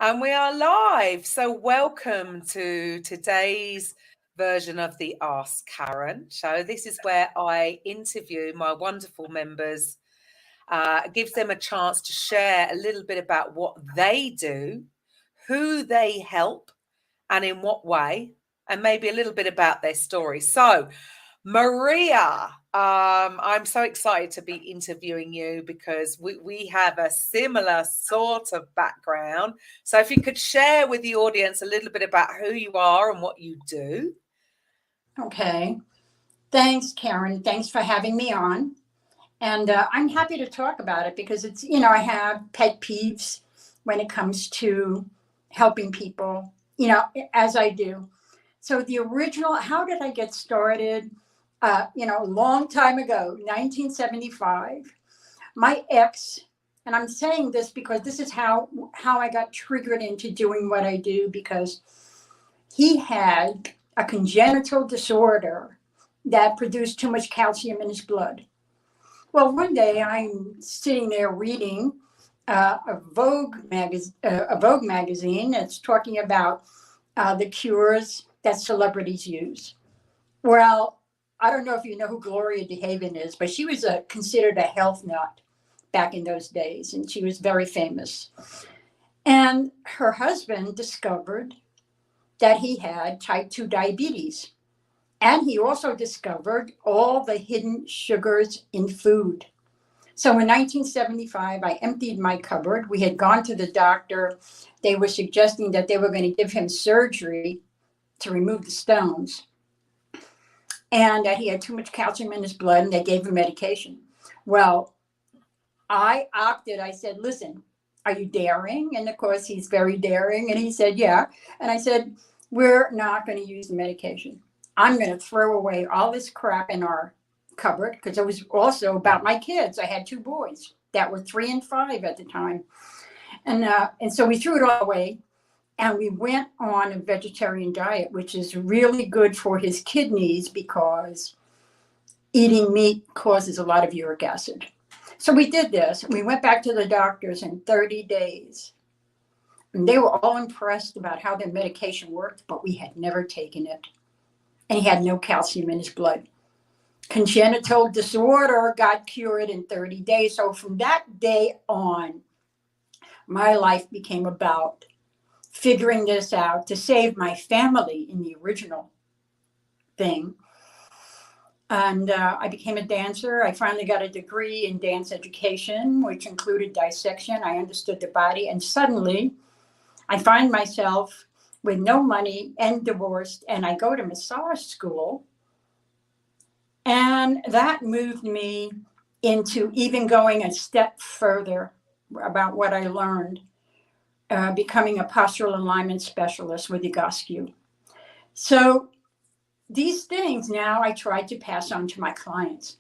And we are live. So, welcome to today's version of the Ask Karen show. This is where I interview my wonderful members, gives them a chance to share a little bit about what they do, who they help, and in what way, and maybe a little bit about their story. So, Maria, I'm so excited to be interviewing you because we have a similar sort of background. So if you could share with the audience a little bit about who you are and what you do. Okay. Thanks, Karen. Thanks for having me on. And I'm happy to talk about it because it's, I have pet peeves when it comes to helping people, as I do. So the original, how did I get started? A long time ago, 1975, my ex, and I'm saying this because this is how I got triggered into doing what I do, because he had a congenital disorder that produced too much calcium in his blood. Well, one day I'm sitting there reading a Vogue magazine that's talking about the cures that celebrities use. Well, I don't know if you know who Gloria DeHaven is, but she was considered a health nut back in those days, and she was very famous. And her husband discovered that he had type 2 diabetes. And he also discovered all the hidden sugars in food. So in 1975, I emptied my cupboard. We had gone to the doctor. They were suggesting that they were going to give him surgery to remove the stones, and that he had too much calcium in his blood, and they gave him medication. Well, I opted. I said, listen, are you daring? And of course, he's very daring. And he said, yeah. And I said, we're not going to use the medication. I'm going to throw away all this crap in our cupboard, because it was also about my kids. I had 2 boys that were 3 and 5 at the time. And so we threw it all away. And we went on a vegetarian diet, which is really good for his kidneys because eating meat causes a lot of uric acid. So we did this. We went back to the doctors in 30 days. And they were all impressed about how the medication worked, but we had never taken it. And he had no calcium in his blood. Congenital disorder got cured in 30 days. So from that day on, my life became about figuring this out to save my family in the original thing. And I became a dancer. I finally got a degree in dance education, which included dissection. I understood the body. And suddenly I find myself with no money and divorced. And I go to massage school. And that moved me into even going a step further about what I learned. Becoming a postural alignment specialist with Egoscue. So these things now I try to pass on to my clients.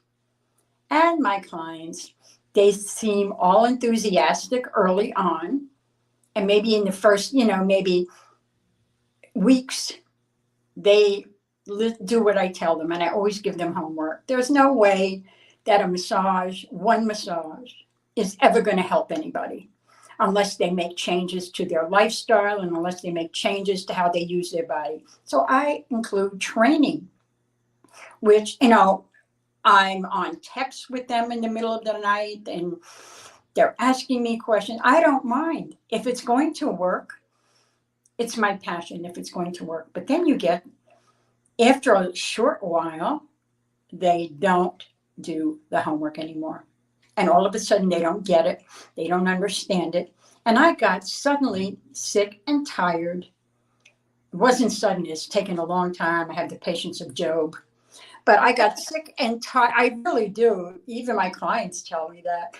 And my clients, they seem all enthusiastic early on. And maybe in the first, maybe weeks, they do what I tell them. And I always give them homework. There's no way that one massage, is ever going to help anybody, unless they make changes to their lifestyle and unless they make changes to how they use their body. So I include training, which, I'm on text with them in the middle of the night and they're asking me questions. I don't mind. If it's going to work, it's my passion if it's going to work. But then after a short while, they don't do the homework anymore. And all of a sudden, they don't get it. They don't understand it. And I got suddenly sick and tired. It wasn't sudden. It's taken a long time. I had the patience of Job. But I got sick and tired. I really do. Even my clients tell me that.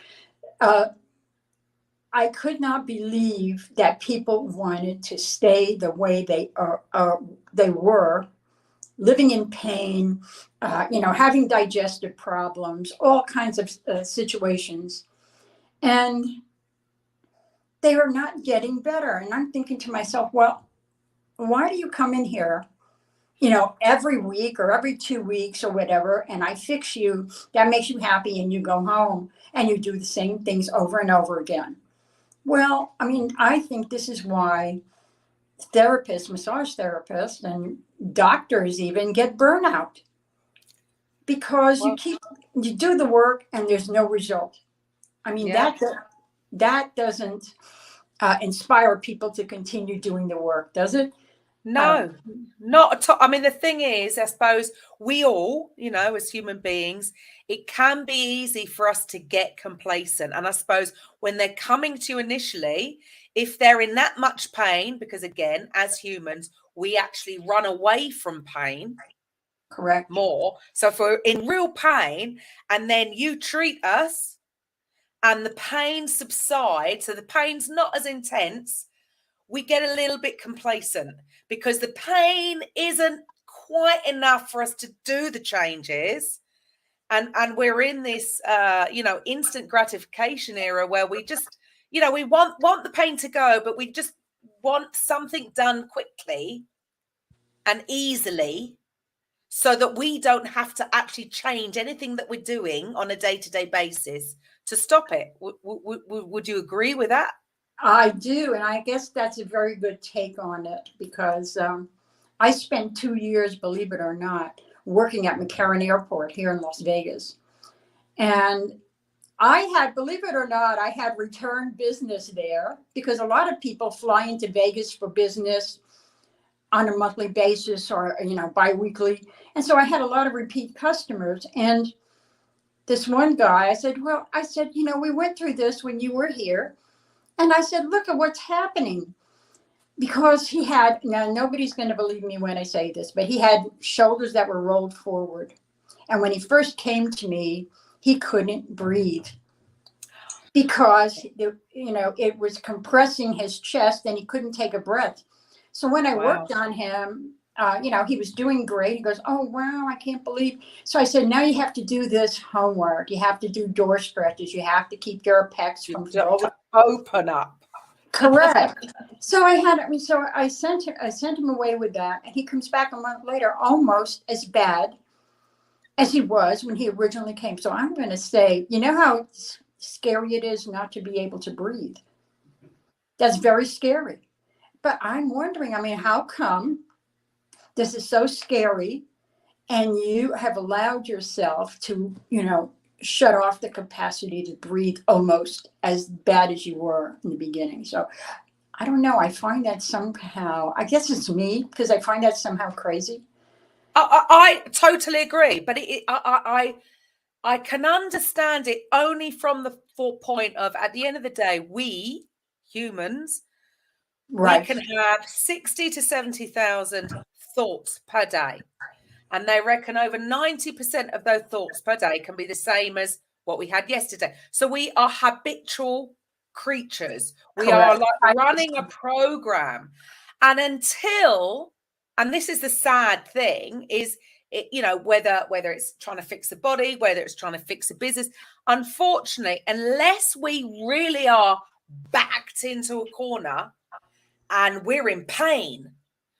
I could not believe that people wanted to stay the way they were, living in pain, having digestive problems, all kinds of situations. And they are not getting better. And I'm thinking to myself, well, why do you come in here, every week or every 2 weeks or whatever, and I fix you, that makes you happy, and you go home and you do the same things over and over again. Well, I mean, I think this is why therapists, massage therapists, and doctors even get burnout because Well, you do the work and there's no result. I mean, yeah. that doesn't inspire people to continue doing the work, does it? No, not at all. I mean, the thing is, I suppose we all, as human beings, it can be easy for us to get complacent. And I suppose when they're coming to you initially, if they're in that much pain, because again, as humans, we actually run away from pain Correct. more. So if we're in real pain and then you treat us and the pain subsides, so the pain's not as intense, we get a little bit complacent because the pain isn't quite enough for us to do the changes. And we're in this, instant gratification era where we just, we want the pain to go, but we just want something done quickly and easily so that we don't have to actually change anything that we're doing on a day-to-day basis to stop it. Would you agree with that? I do, and I guess that's a very good take on it because I spent 2 years, believe it or not, working at McCarran Airport here in Las Vegas. And I had, believe it or not, I had return business there because a lot of people fly into Vegas for business on a monthly basis or, biweekly. And so I had a lot of repeat customers. And this one guy, I said, we went through this when you were here. And I said, look at what's happening. Because he had, now nobody's going to believe me when I say this, but he had shoulders that were rolled forward. And when he first came to me, he couldn't breathe because, it was compressing his chest and he couldn't take a breath. So when I worked on him, he was doing great. He goes, oh, wow, I can't believe. So I said, now you have to do this homework. You have to do door stretches. You have to keep your pecs from open up. Correct. So I sent him away with that. And he comes back a month later, almost as bad as he was when he originally came. So I'm going to say, you know how scary it is not to be able to breathe? That's very scary. But I'm wondering, how come this is so scary and you have allowed yourself to, shut off the capacity to breathe almost as bad as you were in the beginning? So I don't know. I find that somehow, I guess it's me, because I find that somehow crazy. I totally agree. But I can understand it only from the point of, at the end of the day, we humans, Right. we can have 60 to 70,000 thoughts per day. And they reckon over 90% of those thoughts per day can be the same as what we had yesterday. So we are habitual creatures. We Correct. are like running a program. And and this is the sad thing, is whether it's trying to fix the body, whether it's trying to fix a business, unfortunately, unless we really are backed into a corner and we're in pain,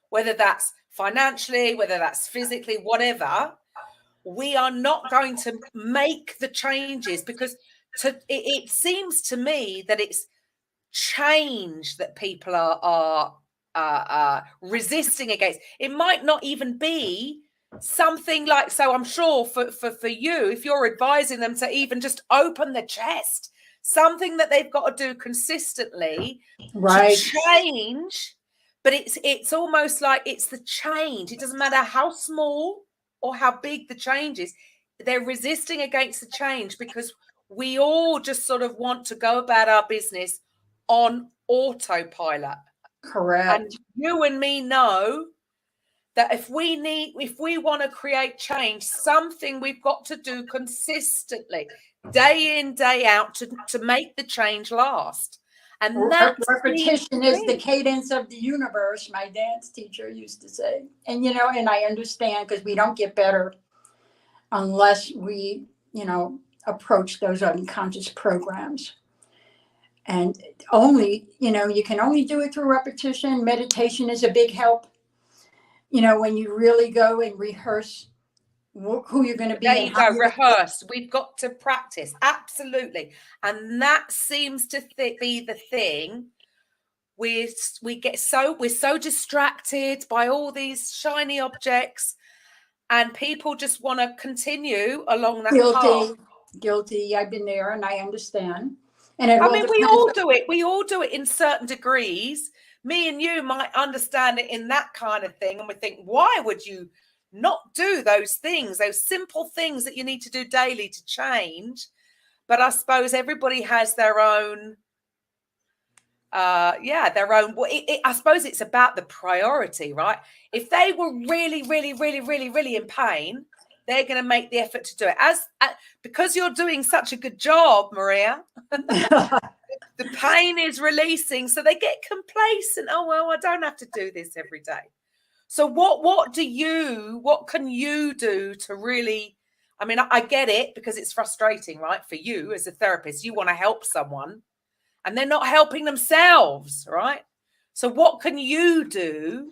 whether that's financially, whether that's physically, whatever, we are not going to make the changes because it seems to me that it's change that people are resisting against. It might not even be something like, so I'm sure for you, if you're advising them to even just open the chest, something that they've got to do consistently Right. to change. But it's almost like it's the change. It doesn't matter how small or how big the change is. They're resisting against the change because we all just sort of want to go about our business on autopilot. Correct. And you and me know that if we want to create change, something we've got to do consistently, day in, day out, to make the change last. And that's repetition is the cadence of the universe, my dance teacher used to say. And and I understand, because we don't get better unless we approach those unconscious programs. And only you can only do it through repetition. Meditation is a big help, when you really go and rehearse who you're going to be. There and you how go. Rehearse. We've got to practice. Absolutely. And that seems to be the thing. We're so distracted by all these shiny objects, and people just want to continue along that path. Guilty. I've been there, and I understand. And I mean, we all do it. We all do it in certain degrees. Me and you might understand it in that kind of thing, and we think, why would you not do those things, those simple things that you need to do daily to change? But I suppose everybody has their own. Their own. Well, I suppose it's about the priority, right? If they were really, really, really, really, really in pain, they're going to make the effort to do it. Because you're doing such a good job, Maria, the pain is releasing, so they get complacent. Oh well, I don't have to do this every day. So what can you do to really? I mean, I get it, because it's frustrating, right? For you as a therapist, you want to help someone, and they're not helping themselves, right? So what can you do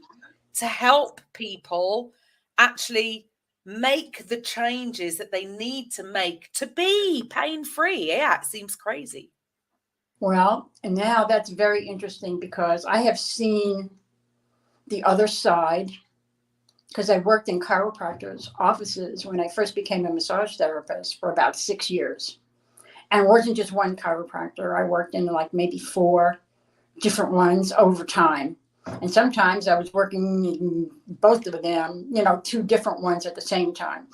to help people actually make the changes that they need to make to be pain-free? Yeah, it seems crazy. Well, and now that's very interesting, because I have seen the other side, because I worked in chiropractors' offices when I first became a massage therapist for about 6 years. And it wasn't just one chiropractor. I worked in like maybe 4 different ones over time. And sometimes I was working in both of them, 2 different ones at the same time.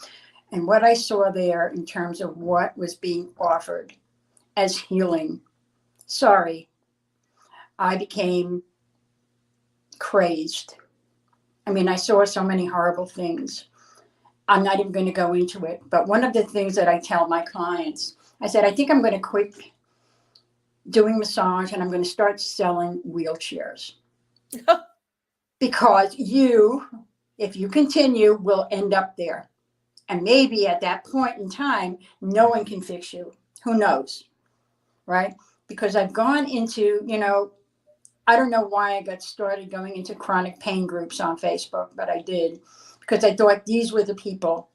And what I saw there in terms of what was being offered as healing, I became crazed. I mean, I saw so many horrible things. I'm not even going to go into it. But one of the things that I tell my clients, I said, I think I'm going to quit doing massage, and I'm going to start selling wheelchairs. Because if you continue, will end up there. And maybe at that point in time, no one can fix you. Who knows? Right? Because I've gone into, I don't know why I got started going into chronic pain groups on Facebook, but I did, because I thought these were the people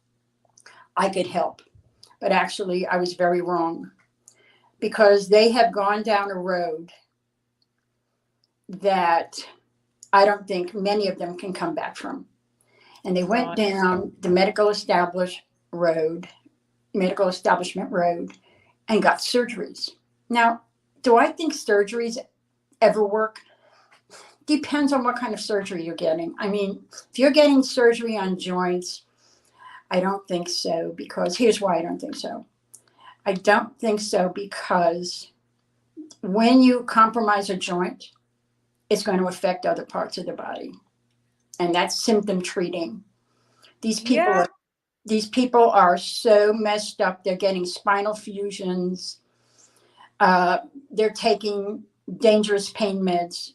I could help. But actually, I was very wrong, because they have gone down a road that I don't think many of them can come back from. And they went down the medical establishment road, and got surgeries. Now, do I think surgeries ever work? Depends on what kind of surgery you're getting. I mean, if you're getting surgery on joints, I don't think so, because here's why I don't think so. I don't think so because when you compromise a joint, it's going to affect other parts of the body. And that's symptom treating. These people are so messed up. They're getting spinal fusions. They're taking dangerous pain meds,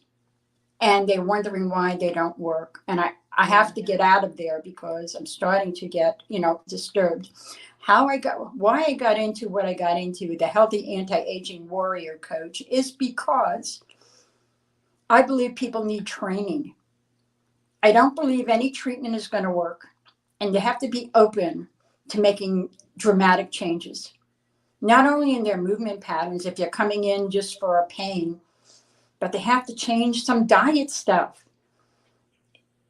and they're wondering why they don't work. And I have to get out of there, because I'm starting to get, disturbed. Why I got into what I got into, the Healthy Anti-Aging Warrior Coach, is because I believe people need training. I don't believe any treatment is going to work. And you have to be open to making dramatic changes, not only in their movement patterns, if you're coming in just for a pain, but they have to change some diet stuff.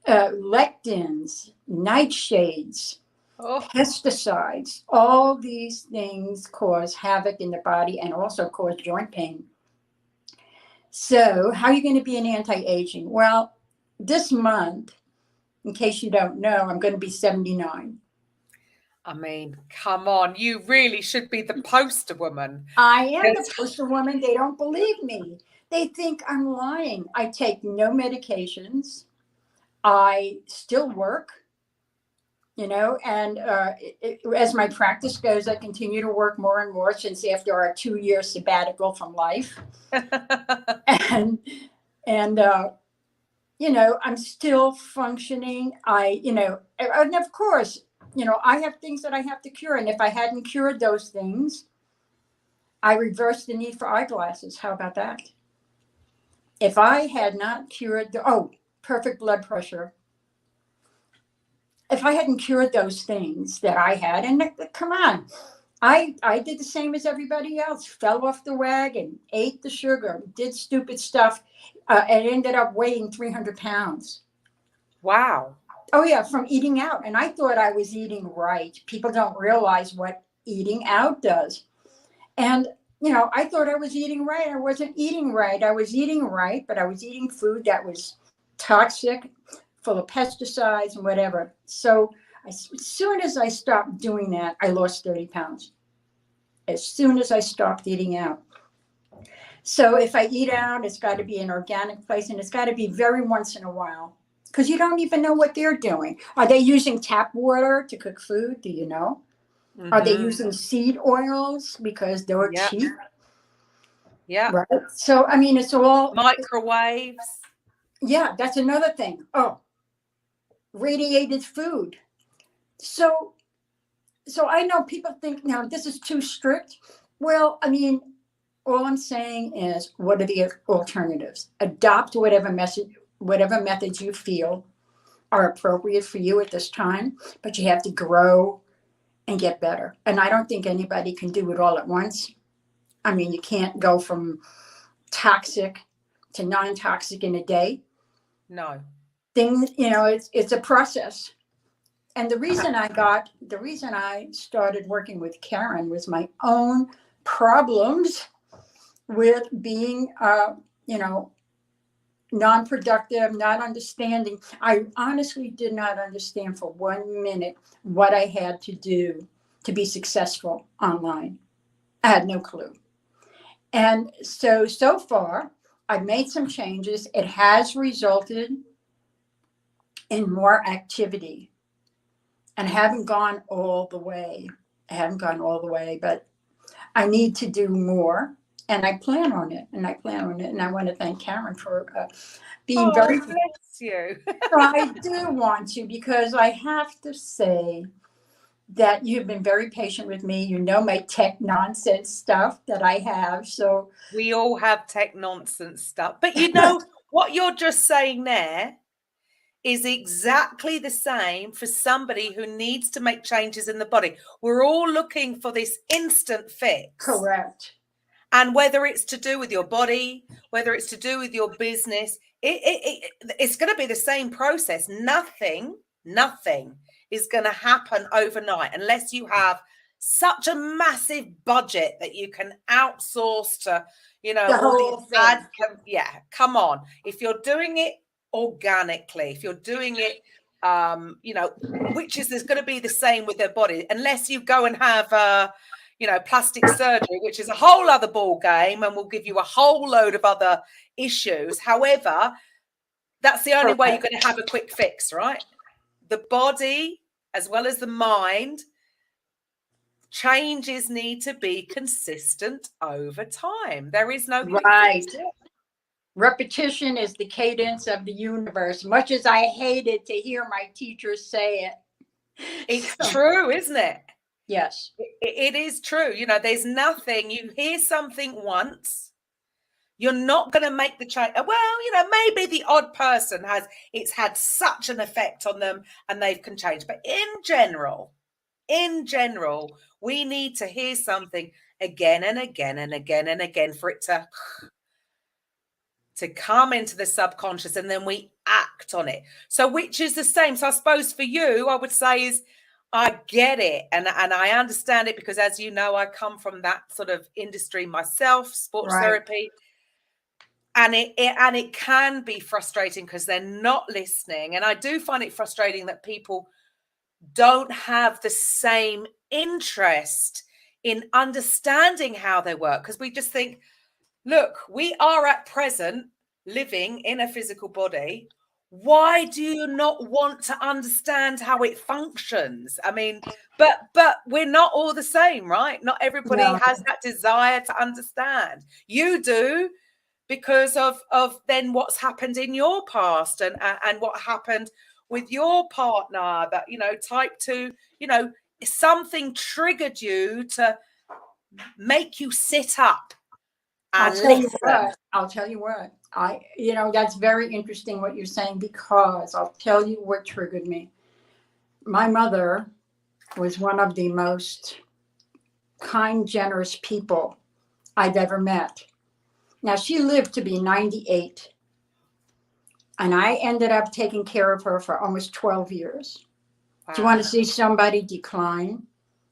Lectins, nightshades, pesticides, all these things cause havoc in the body and also cause joint pain. So how are you going to be an anti-aging? Well, this month, in case you don't know, I'm going to be 79. I mean, come on, you really should be the poster woman. I am the poster woman. They don't believe me. They think I'm lying. I take no medications. I still work, and as my practice goes, I continue to work more and more since after our 2-year sabbatical from life. and I'm still functioning. And of course, I have things that I have to cure. And if I hadn't cured those things, I reversed the need for eyeglasses. How about that? If I had not cured perfect blood pressure. if I hadn't cured those things that I had, and come on, I did the same as everybody else, fell off the wagon, ate the sugar, did stupid stuff, and ended up weighing 300 pounds. Wow. Oh, yeah, from eating out. And I thought I was eating right. People don't realize what eating out does. And, I thought I was eating right. I wasn't eating right. I was eating right, but I was eating food that was toxic, full of pesticides and whatever. So as soon as I stopped doing that, I lost 30 pounds. As soon as I stopped eating out. So if I eat out, it's got to be an organic place, and it's got to be very once in a while, because you don't even know what they're doing. Are they using tap water to cook food? Do you know? Mm-hmm. Are they using seed oils because they're cheap? Yeah. Right. So, I mean, it's all microwaves. Yeah, that's another thing. Oh, radiated food. So I know people think, now this is too strict. Well, I mean, all I'm saying is, what are the alternatives? Adopt whatever methods you feel are appropriate for you at this time, but you have to grow and get better. And I don't think anybody can do it all at once. I mean, you can't go from toxic to non-toxic in a day. No. It's a process. And the reason I started working with Karen was my own problems with being, non-productive, not understanding. I honestly did not understand for 1 minute what I had to do to be successful online. I had no clue. And so far, I've made some changes. It has resulted in more activity. And I haven't gone all the way. But I need to do more. And I plan on it. And I want to thank Karen for being very. Bless you. I do want to, because I have to say that you've been very patient with me. You know my tech nonsense stuff that I have. So we all have tech nonsense stuff. But you know what you're just saying there is exactly the same for somebody who needs to make changes in the body. We're all looking for this instant fix. Correct. And whether it's to do with your body, whether it's to do with your business, it's going to be the same process. Nothing is going to happen overnight unless you have such a massive budget that you can outsource to, all these ads. Yeah, come on. If you're doing it organically, if you're doing it, which is there's going to be the same with their body, unless you go and have plastic surgery, which is a whole other ball game and will give you a whole load of other issues. However, that's the only way you're going to have a quick fix, right? The body, as well as the mind, changes need to be consistent over time. There is no quick fix. Repetition is the cadence of the universe. Much as I hated to hear my teachers say it. It's true, isn't it? Yes. It is true. There's nothing, you hear something once, you're not going to make the change. Well, maybe the odd person it's had such an effect on them and they can change. But in general, we need to hear something again and again and again and again for it to come into the subconscious, and then we act on it. So which is the same. So I suppose for you, I would say is, I get it. And I understand it, because as you know, I come from that sort of industry myself, sports therapy. And it can be frustrating because they're not listening. And I do find it frustrating that people don't have the same interest in understanding how they work, because we just think, look, we are at present living in a physical body. Why do you not want to understand how it functions? I mean, but we're not all the same, right? Not everybody has that desire to understand. You do, because of then what's happened in your past and what happened with your partner, that, type 2, something triggered you to make you sit up. I'll tell you what. That's very interesting what you're saying, because I'll tell you what triggered me. my mother was one of the most kind, generous people I've ever met. Now, she lived to be 98, and I ended up taking care of her for almost 12 years. Wow. Do you want to see somebody decline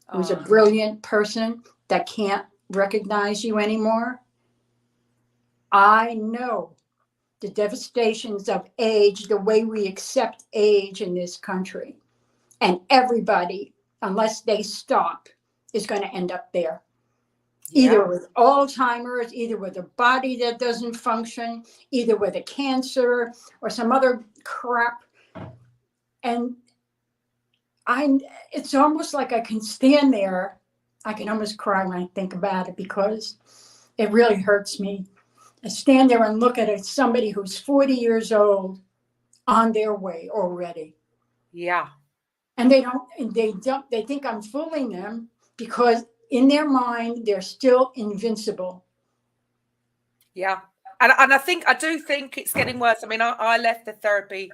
who's a brilliant person that can't recognize you anymore? I know the devastations of age, the way we accept age in this country. And everybody, unless they stop, is going to end up there. Either with Alzheimer's, either with a body that doesn't function, either with a cancer or some other crap. And it's almost like I can stand there. I can almost cry when I think about it because it really hurts me. I stand there and look at somebody who's 40 years old on their way already. Yeah. And they think I'm fooling them because in their mind, they're still invincible. Yeah. And I do think it's getting worse. I mean, I left the therapy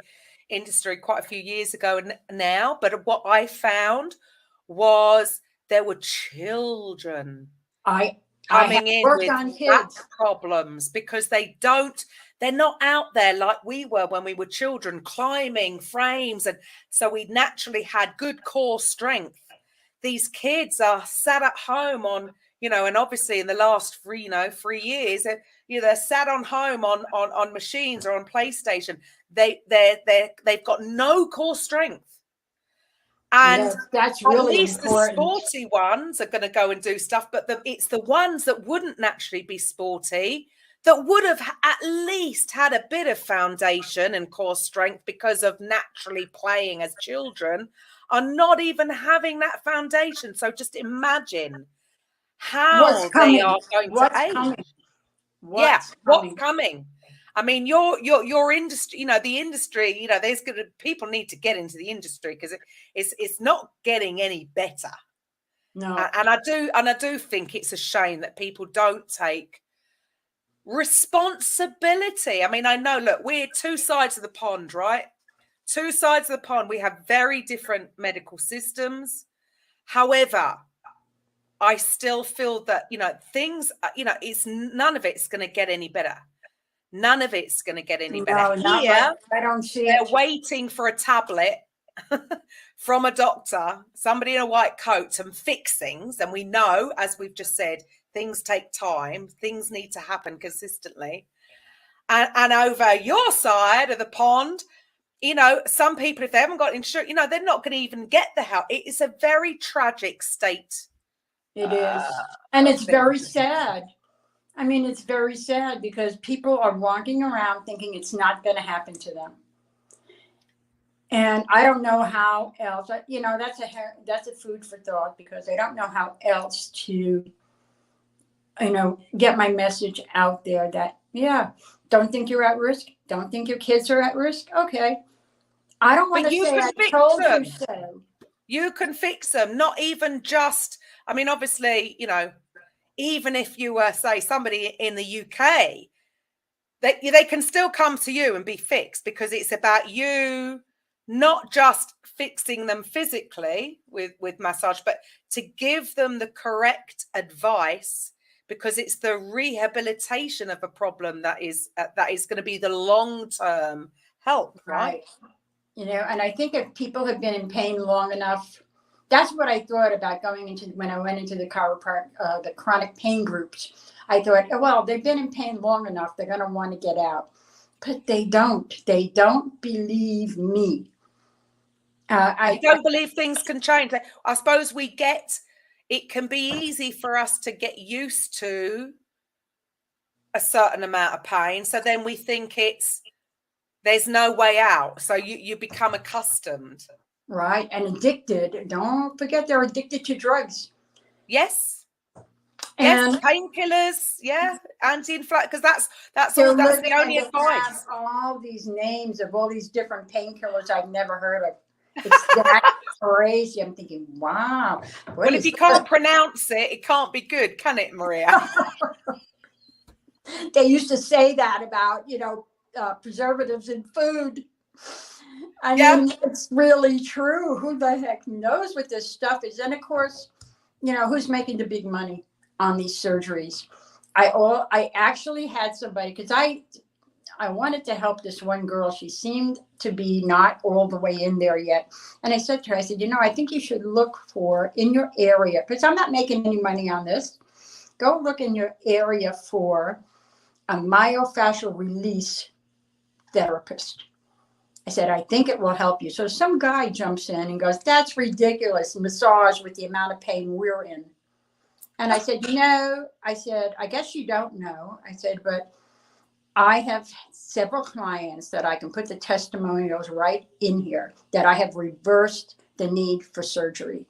industry quite a few years ago now, but what I found was there were children coming in with back problems because they're not out there like we were when we were children, climbing frames. And so we naturally had good core strength. These kids are sat at home on, and obviously in the last 3 years, they're sat on home on machines or on PlayStation. They've got no core strength. And that's really at least important. The sporty ones are going to go and do stuff, but it's the ones that wouldn't naturally be sporty that would have at least had a bit of foundation and core strength because of naturally playing as children are not even having that foundation. So just imagine how they are going to age. What's coming? I mean, your industry, the industry, there's people need to get into the industry because it's not getting any better. No. And I do think it's a shame that people don't take responsibility. I mean, I know, look, we're two sides of the pond, right? Two sides of the pond. We have very different medical systems. However, I still feel that, things, it's none of it's going to get any better. None of it's going to get any better. No, Here, I don't see they're waiting for a tablet from a doctor, somebody in a white coat, to fix things. And we know, as we've just said, things take time. Things need to happen consistently. And over your side of the pond, some people, if they haven't got insurance, they're not going to even get the help. It is a very tragic state. It is. And it's very sad. I mean, it's very sad because people are walking around thinking it's not going to happen to them. And I don't know how else, that's a food for thought because I don't know how else to, get my message out there that, don't think you're at risk. Don't think your kids are at risk. Okay. I don't want to say I told you so. You can fix them, not even just, I mean, obviously, even if you were, say, somebody in the UK, they can still come to you and be fixed because it's about you not just fixing them physically with massage, but to give them the correct advice because it's the rehabilitation of a problem that is going to be the long-term help, right? And I think if people have been in pain long enough, that's what I thought about when I went into the the chronic pain groups. I thought, well, they've been in pain long enough. They're going to want to get out. But they don't. They don't believe me. I don't believe things can change. I suppose it can be easy for us to get used to a certain amount of pain. So then we think there's no way out. So you become accustomed. Right. And addicted. Don't forget they're addicted to drugs. Yes. Yes, painkillers, anti-inflammatory, because that's the only advice. All these names of all these different painkillers I've never heard of. It's that crazy. I'm thinking, wow. Well, if you can't pronounce it, it can't be good, can it, Maria? They used to say that about, preservatives in food. I mean, it's really true. Who the heck knows what this stuff is? And of course, who's making the big money on these surgeries? I actually had somebody, because I wanted to help this one girl. She seemed to be not all the way in there yet. And I said to her, I said, I think you should look for in your area, because I'm not making any money on this. Go look in your area for a myofascial release therapist. I said, I think it will help you. So some guy jumps in and goes, that's ridiculous, massage with the amount of pain we're in. And I said, I guess you don't know. I said, but I have several clients that I can put the testimonials right in here that I have reversed the need for surgery.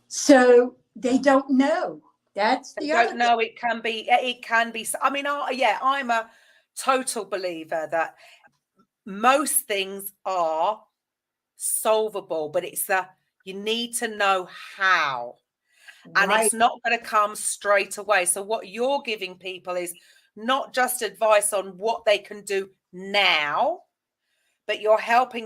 So they don't know. That's the other thing. No, it can be. I mean, I'm a total believer that most things are solvable, but you need to know how. And it's not going to come straight away. So what you're giving people is not just advice on what they can do now, but you're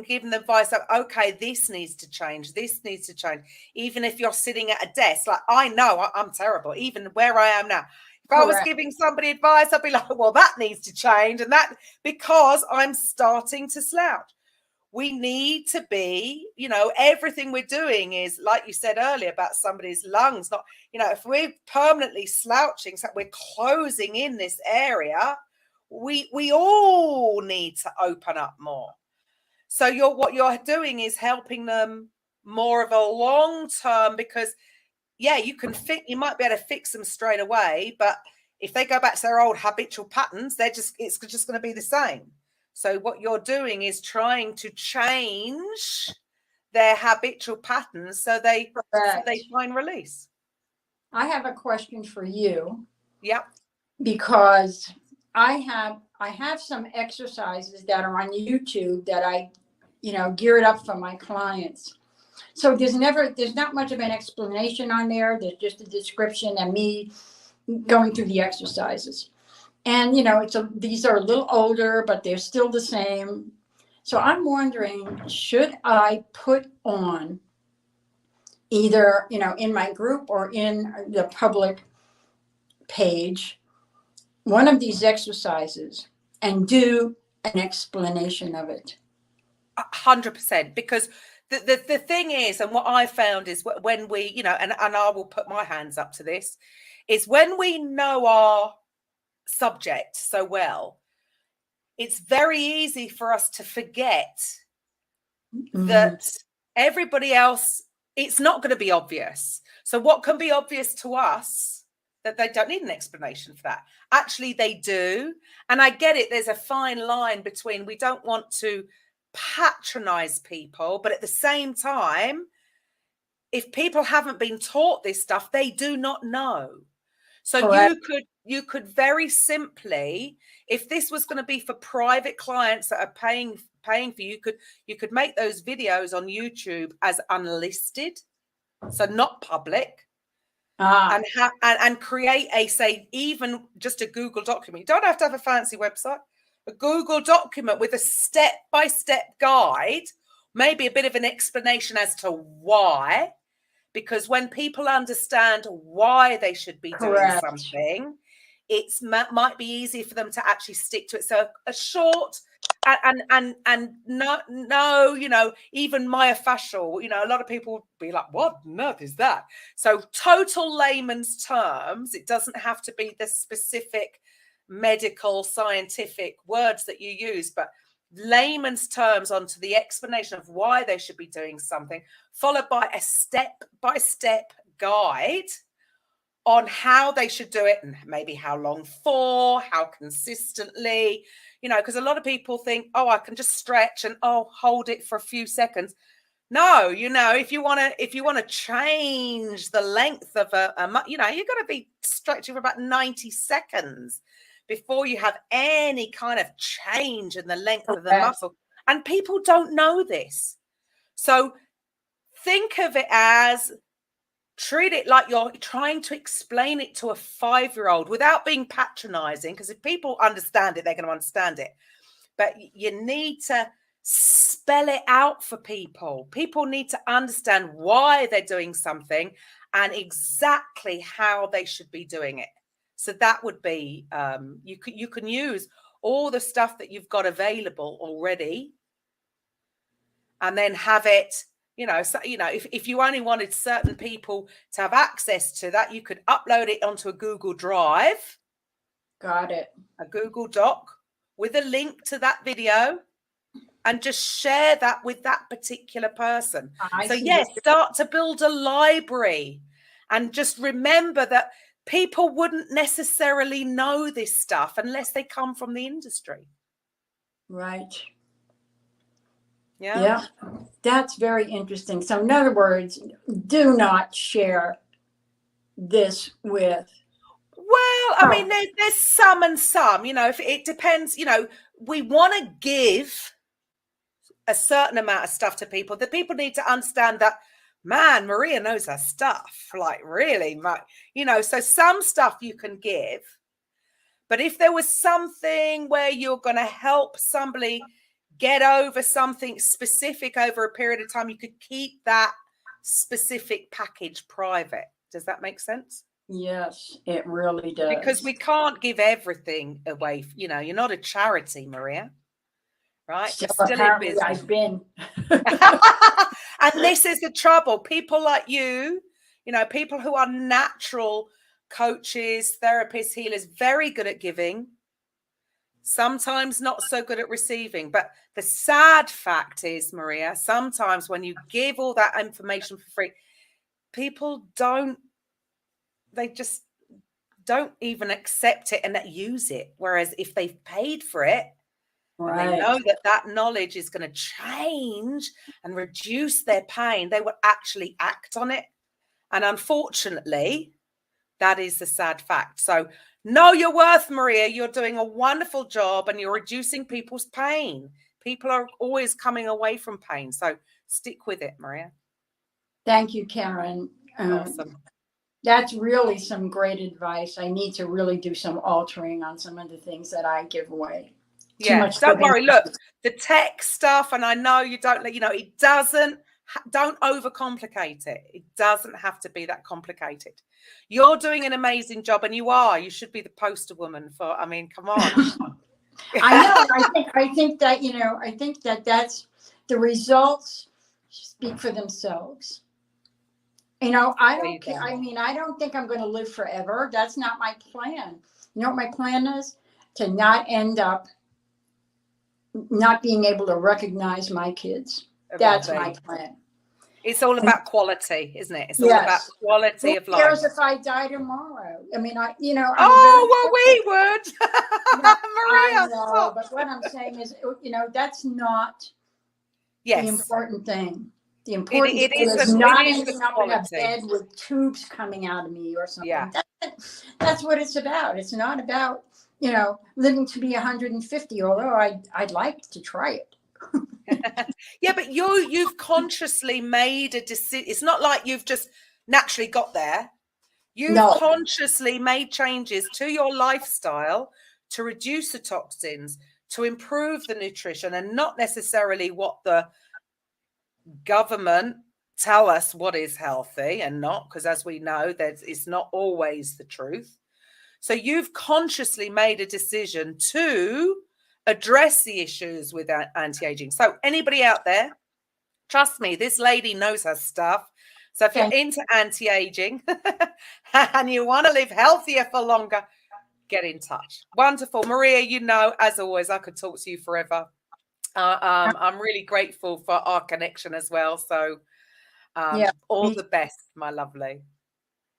giving them advice of, okay, this needs to change. This needs to change. Even if you're sitting at a desk, like I know I'm terrible, even where I am now. If I was giving somebody advice, I'd be like, well, that needs to change. And that, because I'm starting to slouch. We need to be, everything we're doing is, like you said earlier, about somebody's lungs. Not, if we're permanently slouching, so we're closing in this area, we all need to open up more. So what you're doing is helping them more of a long term, because you might be able to fix them straight away, but if they go back to their old habitual patterns, it's just going to be the same. So what you're doing is trying to change their habitual patterns so they find release. I have a question for you. Yeah. Because I have some exercises that are on YouTube that I, geared up for my clients. So there's not much of an explanation on there. There's just a description and me going through the exercises. And, these are a little older, but they're still the same. So I'm wondering, should I put on either, in my group or in the public page, one of these exercises and do an explanation of it? 100%. Because the thing is, and what I found is when we, and I will put my hands up to this, is when we know our subject so well, it's very easy for us to forget that everybody else, it's not going to be obvious. So what can be obvious to us, that they don't need an explanation for that, actually they do. And I get it, there's a fine line between, we don't want to patronize people, but at the same time, if people haven't been taught this stuff, they do not know. So correct. You could very simply, if this was going to be for private clients that are paying for you, you could make those videos on YouTube as unlisted, so not public, and create even just a Google document. You don't have to have a fancy website. A Google document with a step-by-step guide, maybe a bit of an explanation as to why. Because when people understand why they should be doing something, it might be easy for them to actually stick to it. So a short and no, even myofascial, a lot of people would be like, what on earth is that? So total layman's terms, it doesn't have to be the specific medical scientific words that you use, but layman's terms onto the explanation of why they should be doing something, followed by a step-by-step guide on how they should do it, and maybe how long for, how consistently, because a lot of people think, I can just stretch and hold it for a few seconds. No, if you want to change the length of you've got to be stretching for about 90 seconds before you have any kind of change in the length of the muscle. And people don't know this. So think of it as, treat it like you're trying to explain it to a 5-year-old without being patronizing, because if people understand it, they're going to understand it. But you need to spell it out for people. People need to understand why they're doing something and exactly how they should be doing it. So that would be, you can use all the stuff that you've got available already, and then have it, so, if you only wanted certain people to have access to that, you could upload it onto a Google Drive. Got it. A Google Doc with a link to that video, and just share that with that particular person. So yes, start to build a library, and just remember that people wouldn't necessarily know this stuff unless they come from the industry. Right. Yeah. That's very interesting. So in other words, do not share this with. Well, I mean, there's some and some, if it depends, we want to give a certain amount of stuff to people. The people need to understand that, man, Maria knows her stuff, like really much, so some stuff you can give. But if there was something where you're going to help somebody get over something specific over a period of time, you could keep that specific package private. Does that make sense? Yes, it really does. Because we can't give everything away. You're not a charity, Maria. Right? So you're still in business. I've been. And this is the trouble. People like you, people who are natural coaches, therapists, healers, very good at giving, sometimes not so good at receiving. But the sad fact is, Maria, sometimes when you give all that information for free, people they just don't even accept it and use it. Whereas if they've paid for it, right, and they know that knowledge is going to change and reduce their pain, they will actually act on it. And unfortunately, that is the sad fact. So know your worth, Maria. You're doing a wonderful job and you're reducing people's pain. People are always coming away from pain. So stick with it, Maria. Thank you, Karen. Awesome. That's really some great advice. I need to really do some altering on some of the things that I give away. Yeah, don't worry. Look, the tech stuff, and I know you don't, it don't overcomplicate it. It doesn't have to be that complicated. You're doing an amazing job, and you should be the poster woman for, come on. I know. I think that that's the results speak for themselves. I don't care. I don't think I'm going to live forever. That's not my plan. You know what my plan is? To not end up not being able to recognize my kids. That's my plan. It's all about quality, isn't it? It's all about quality of life. Who cares if I die tomorrow? We would. Maria, I know, but what I'm saying is, that's not the important thing. The important thing is not ending up in a bed with tubes coming out of me or something. Yeah. That's what it's about. It's not about, living to be 150, although I'd like to try it. Yeah, but you've consciously made a decision. It's not like you've just naturally got there. You've consciously made changes to your lifestyle to reduce the toxins, to improve the nutrition, and not necessarily what the government tell us what is healthy and not, because as we know, that it's not always the truth. So you've consciously made a decision to address the issues with anti-aging. So anybody out there, trust me, this lady knows her stuff. So if you're into anti-aging and you want to live healthier for longer, get in touch. Wonderful. Maria, as always, I could talk to you forever. I'm really grateful for our connection as well. So all the best, my lovely.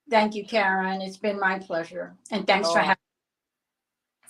Thank you, Karen. It's been my pleasure. And thanks for having me.